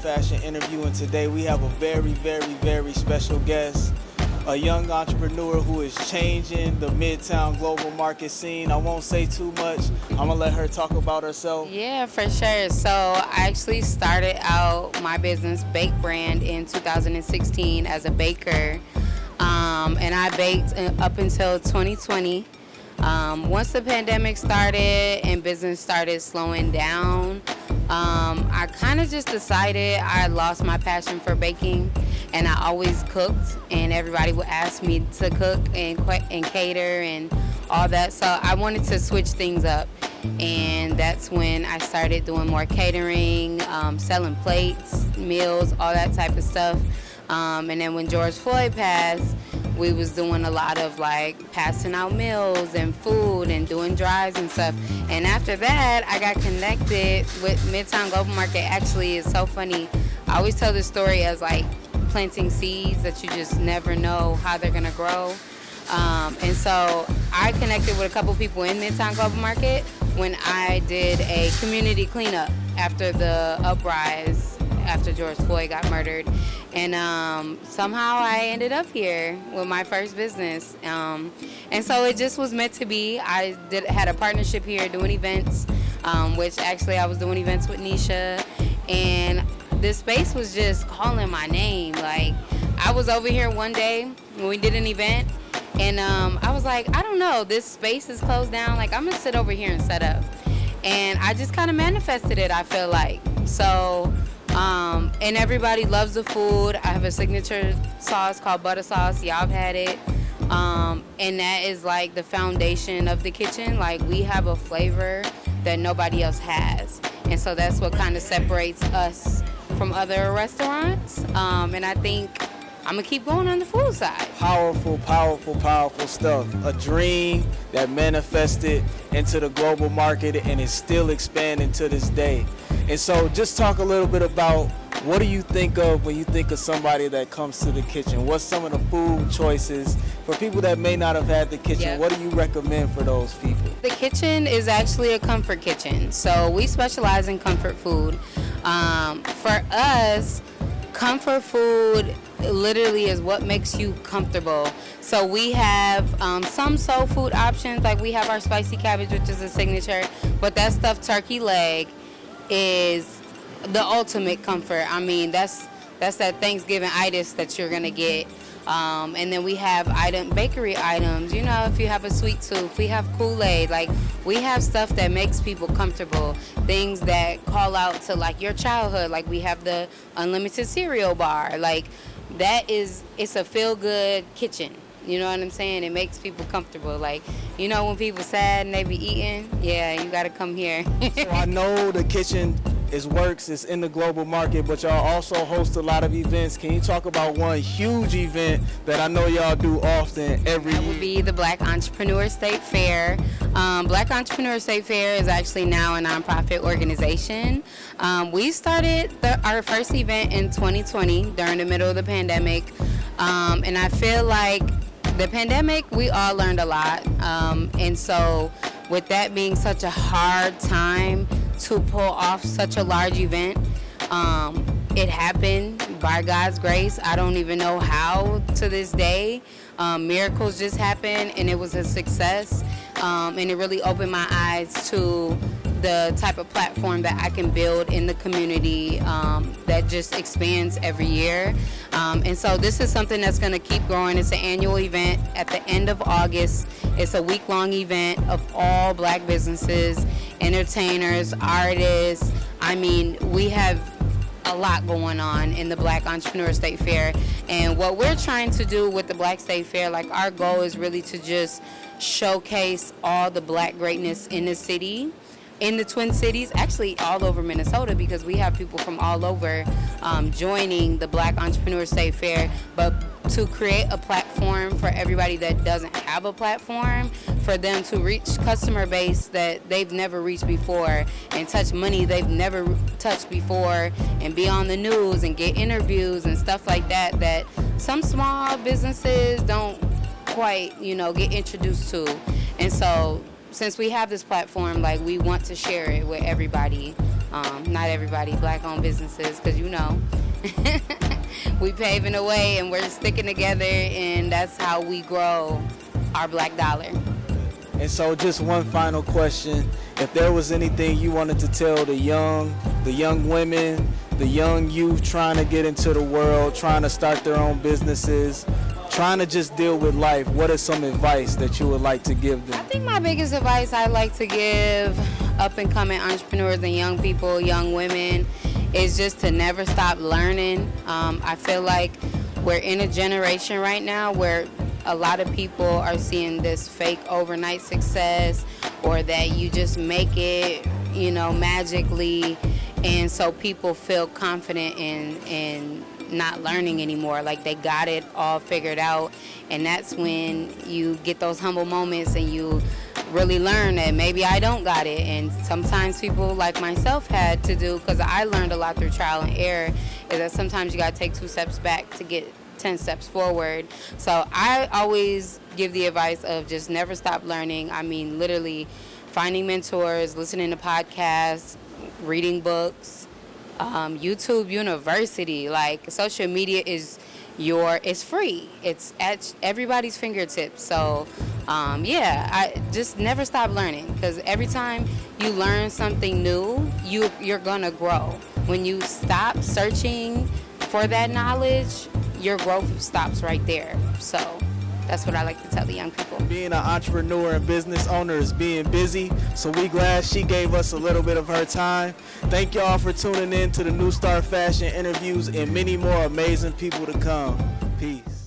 Fashion interview, and today we have a very special guest, a young entrepreneur who is changing the Midtown Global Market scene. I won't say too much. I'm gonna let her talk about herself. Yeah, for sure. So I actually started out my business, Bake Brand, in 2016 as a baker, and I baked up until 2020. Once the pandemic started and business started slowing down, I kind of just decided I lost my passion for baking, and I always cooked, and everybody would ask me to cook and cater and all that. So I wanted to switch things up, and that's when I started doing more catering, selling plates, meals, all that type of stuff. And then when George Floyd passed, we was doing a lot of like passing out meals and food and doing drives and stuff. And after that, I got connected with Midtown Global Market. Actually, it's so funny. I always tell this story as like planting seeds that you just never know how they're gonna grow. And so I connected with a couple people in Midtown Global Market when I did a community cleanup after the uprise after George Floyd got murdered. And somehow I ended up here with my first business. And so it just was meant to be. I had a partnership here doing events, which actually I was doing events with Nisha. And this space was just calling my name. Like, I was over here one day when we did an event, and I was like, I don't know, this space is closed down. Like, I'm gonna sit over here and set up. And I just kind of manifested it, I feel like. So, and everybody loves the food. I have a signature sauce called butter sauce. Y'all have had it. And that is like the foundation of the kitchen. Like, we have a flavor that nobody else has. And so that's what kind of separates us from other restaurants. And I think I'm gonna keep going on the food side. Powerful stuff. A dream that manifested into the global market and is still expanding to this day. And so just talk a little bit about, what do you think of when you think of somebody that comes to the kitchen? What's some of the food choices for people that may not have had the kitchen? Yep. What do you recommend for those people? The kitchen is actually a comfort kitchen. So we specialize in comfort food. For us, comfort food literally is what makes you comfortable. So we have some soul food options, like we have our spicy cabbage, which is a signature, but that stuffed turkey leg is the ultimate comfort. I mean, that's that Thanksgiving itis that you're gonna get. And then we have bakery items. You know, if you have a sweet tooth, we have Kool-Aid. Like, we have stuff that makes people comfortable. Things that call out to like your childhood. Like, we have the unlimited cereal bar. Like, it's a feel-good kitchen. You know what I'm saying? It makes people comfortable. Like, you know, when people sad and they be eating, yeah, you gotta come here. So I know the kitchen it's in the global market, but y'all also host a lot of events. Can you talk about one huge event that I know y'all do often every year? That would be the Black Entrepreneur State Fair. Black Entrepreneur State Fair is actually now a nonprofit organization. We started our first event in 2020 during the middle of the pandemic, and I feel like the pandemic, we all learned a lot, and so with that being such a hard time to pull off such a large event, it happened by God's grace. I don't even know how to this day. Miracles just happened, and it was a success, and it really opened my eyes to the type of platform that I can build in the community that just expands every year. And so this is something that's going to keep growing. It's an annual event at the end of August. It's a week-long event of all Black businesses, entertainers, artists. I mean, we have a lot going on in the Black Entrepreneur State Fair. And what we're trying to do with the Black State Fair, like, our goal is really to just showcase all the Black greatness in the city, in the Twin Cities, actually all over Minnesota, because we have people from all over joining the Black Entrepreneur State Fair. But to create a platform for everybody that doesn't have a platform, for them to reach customer base that they've never reached before, and touch money they've never touched before, and be on the news and get interviews and stuff like that, that some small businesses don't quite, get introduced to. And so since we have this platform, like, we want to share it with everybody. Not everybody black-owned businesses, because we paving the way and we're sticking together, and that's how we grow our black dollar. And so just one final question. If there was anything you wanted to tell the young women, the young youth trying to get into the world, trying to start their own businesses, trying to just deal with life, what is some advice that you would like to give them? I think my biggest advice I like to give up-and-coming entrepreneurs and young people, young women, is just to never stop learning. I feel like we're in a generation right now where a lot of people are seeing this fake overnight success, or that you just make it, magically, and so people feel confident in not learning anymore, like they got it all figured out. And that's when you get those humble moments and you really learn that maybe I don't got it. And sometimes people like myself had to do, because I learned a lot through trial and error, is that sometimes you got to take 2 steps back to get 10 steps forward. So I always give the advice of just never stop learning. I mean, literally finding mentors, listening to podcasts, reading books, YouTube University. Like, social media is it's free. It's at everybody's fingertips. So I just never stop learning, because every time you learn something new, you're gonna grow. When you stop searching for that knowledge, your growth stops right there. So that's what I like to tell the young people. Being an entrepreneur and business owner is being busy, so we glad she gave us a little bit of her time. Thank y'all for tuning in to the New Star Fashion interviews and many more amazing people to come. Peace.